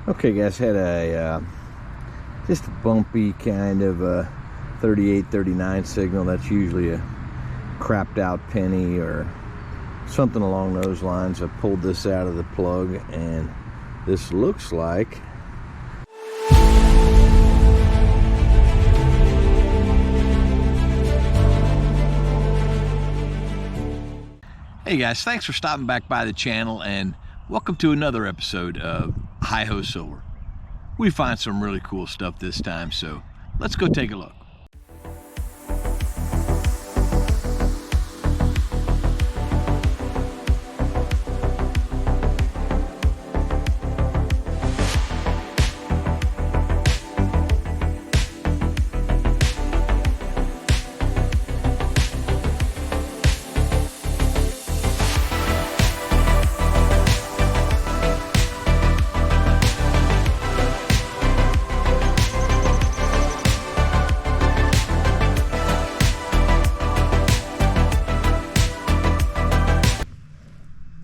Okay guys, had a just a bumpy kind of 38, 39 signal. That's usually a crapped out penny or something along those lines. I pulled this out of the plug and this looks like Hey guys, thanks for stopping back by the channel and welcome to another episode of Hi-Ho Silver. We find some really cool stuff this time, so let's go take a look.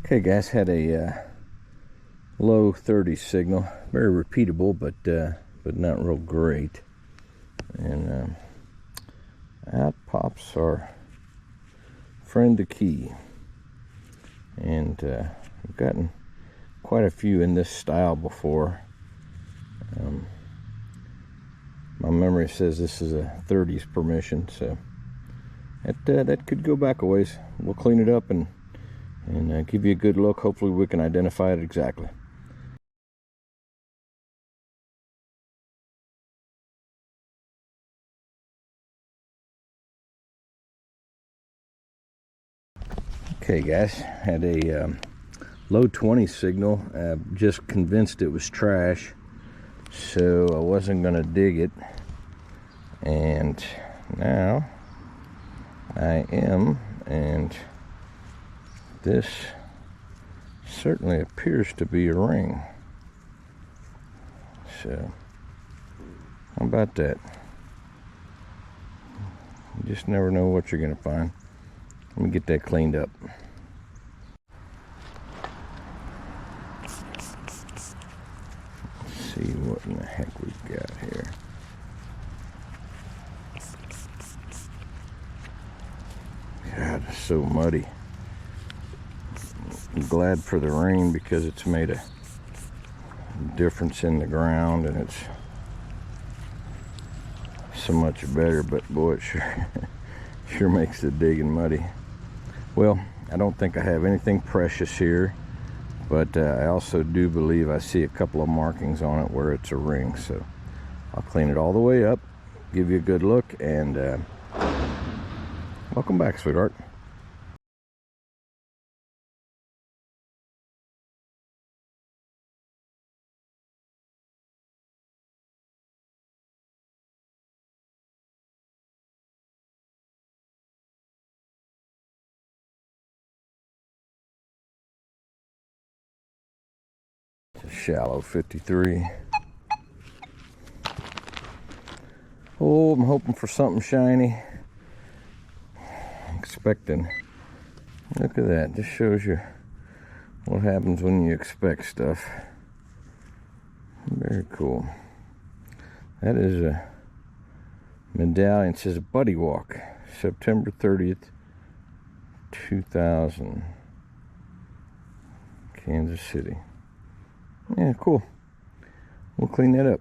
Okay guys, had a low 30 signal, very repeatable, but not real great. And out pops our friend the key. And I've gotten quite a few in this style before. My memory says this is a 30s permission, so that could go back a ways. We'll clean it up and give you a good look. Hopefully we can identify it exactly. Okay guys, had a low 20 signal. Just convinced it was trash, so I wasn't gonna dig it, and now I am, and this certainly appears to be a ring. So how about that? You just never know what you're gonna find. Let me get that cleaned up. Let's see what in the heck we've got here. God, it's so muddy. I'm glad for the rain because it's made a difference in the ground and it's so much better, but boy, it sure makes the digging muddy. Well, I don't think I have anything precious here, but I also do believe I see a couple of markings on it where it's a ring, so I'll clean it all the way up, give you a good look, and welcome back, sweetheart. It's a shallow 53. Oh, I'm hoping for something shiny. Expecting. Look at that. Just shows you what happens when you expect stuff. Very cool. That is a medallion. It says Buddy Walk, September 30th, 2000, Kansas City. Yeah, cool. We'll clean that up.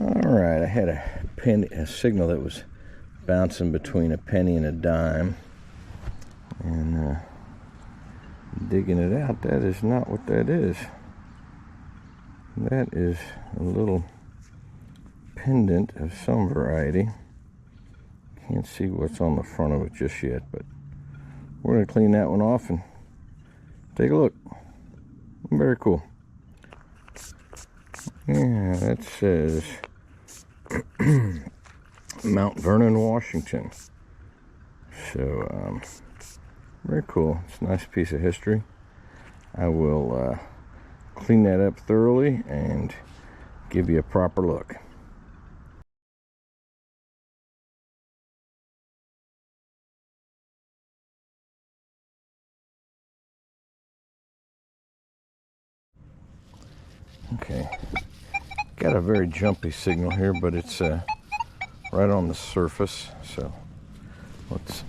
Alright, I had a signal that was bouncing between a penny and a dime. And digging it out, that is not what that is. That is a little pendant of some variety. Can't see what's on the front of it just yet, but we're going to clean that one off and take a look. Very cool. Yeah, that says Mount Vernon, Washington. So very cool. It's a nice piece of history. I will clean that up thoroughly and give you a proper look. Okay, got a very jumpy signal here, but it's right on the surface, so let's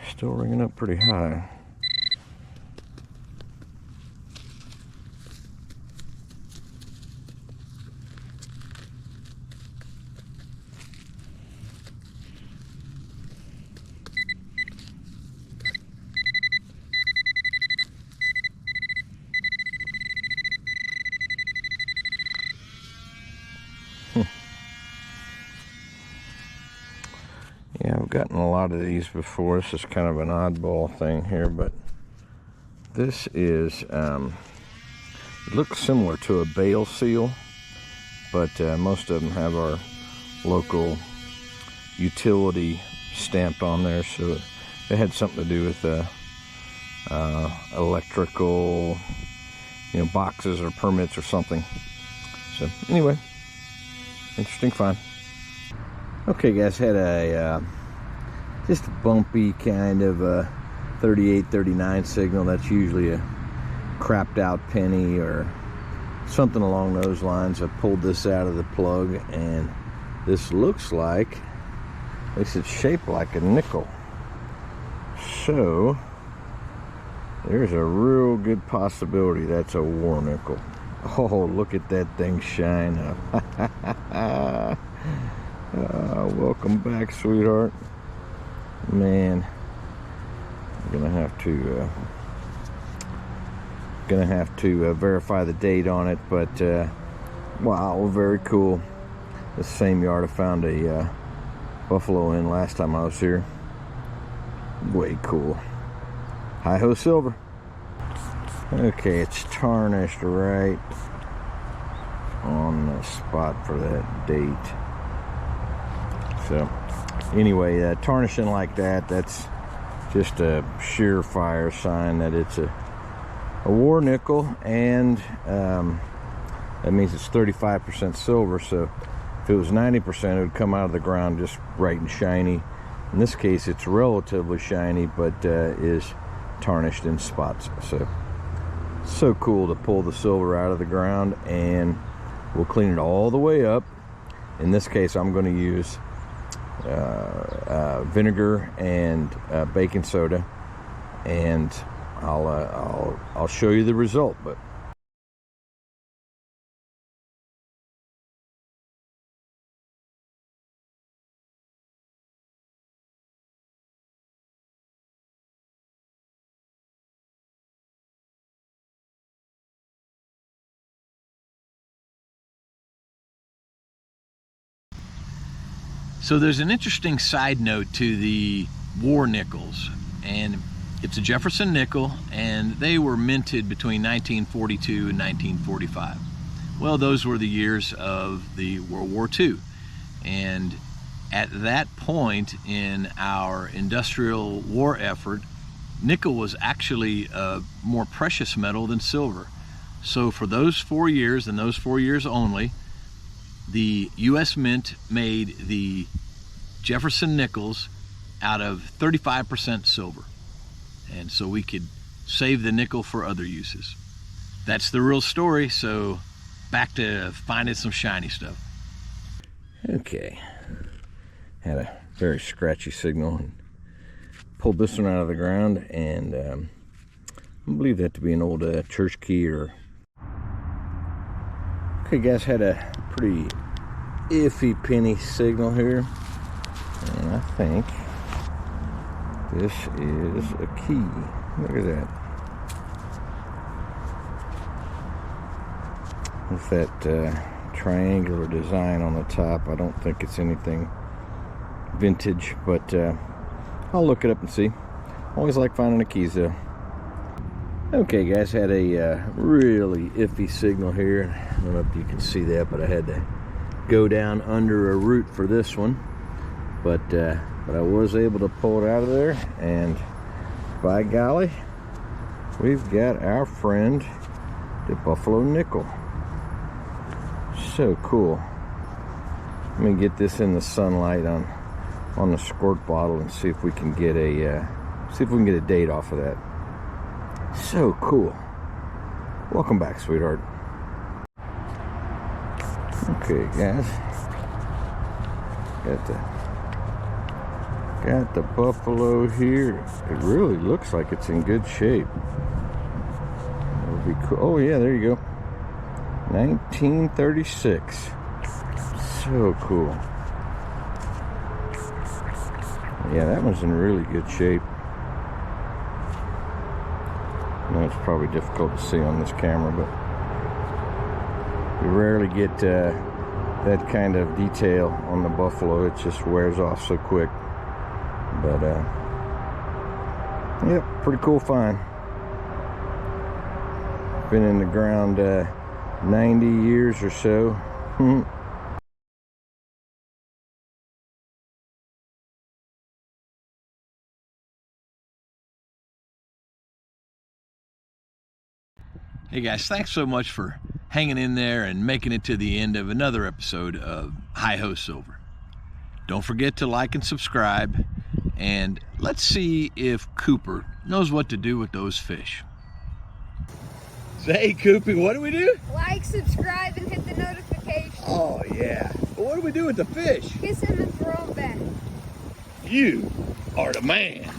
still ringing up pretty high. Yeah, I've gotten a lot of these before. This is kind of an oddball thing here, but this is, it looks similar to a bale seal, but most of them have our local utility stamped on there, so it had something to do with electrical, boxes or permits or something. So anyway, interesting find. Okay guys, had a just a bumpy kind of 38-39 signal. That's usually a crapped out penny or something along those lines. I pulled this out of the plug, and this looks like, at least it's shaped like a nickel. So there's a real good possibility that's a war nickel. Oh, look at that thing shine up. Welcome back, sweetheart. Man, I'm gonna have to verify the date on it, but wow, very cool. The same yard I found a buffalo in last time I was here. Way cool. Hi-ho silver. Okay, it's tarnished right on the spot for that date. So anyway, tarnishing like that, that's just a surefire sign that it's a war nickel, and that means it's 35% silver. So if it was 90%, it would come out of the ground just bright and shiny. In this case, it's relatively shiny, but is tarnished in spots. So cool to pull the silver out of the ground, and we'll clean it all the way up. In this case, I'm going to use vinegar and baking soda, and I'll show you the result. But so there's an interesting side note to the war nickels, and it's a Jefferson nickel, and they were minted between 1942 and 1945. Well, those were the years of the World War II, and at that point in our industrial war effort, nickel was actually a more precious metal than silver. So for those 4 years, and those 4 years only, the U.S. Mint made the Jefferson nickels out of 35% silver. And so we could save the nickel for other uses. That's the real story, so back to finding some shiny stuff. okay, had a very scratchy signal, and pulled this one out of the ground, and I believe that to be an old church key. Or okay guys, had a pretty iffy penny signal here, and I think this is a key. Look at that. With that triangular design on the top, I don't think it's anything vintage, but I'll look it up and see. Always like finding the keys though. Okay guys, had a really iffy signal here. I don't know if you can see that, but I had to go down under a root for this one, but I was able to pull it out of there, and by golly, we've got our friend the buffalo nickel. So cool. Let me get this in the sunlight on the squirt bottle and see if we can get a date off of that. So cool. Welcome back, sweetheart. Okay, guys. Got the buffalo here. It really looks like it's in good shape. That would be cool. Oh yeah, there you go. 1936. So cool. Yeah, that one's in really good shape. I know it's probably difficult to see on this camera, but you rarely get that kind of detail on the buffalo. It just wears off so quick. But yep, pretty cool find. Been in the ground 90 years or so. Hey guys, thanks so much for hanging in there and making it to the end of another episode of Hi-Ho Silver. Don't forget to like and subscribe, and let's see if Cooper knows what to do with those fish. Say, Coopy, what do we do? Like, subscribe, and hit the notification. Oh yeah. Well, what do we do with the fish? Kiss him and throw him back. You are the man.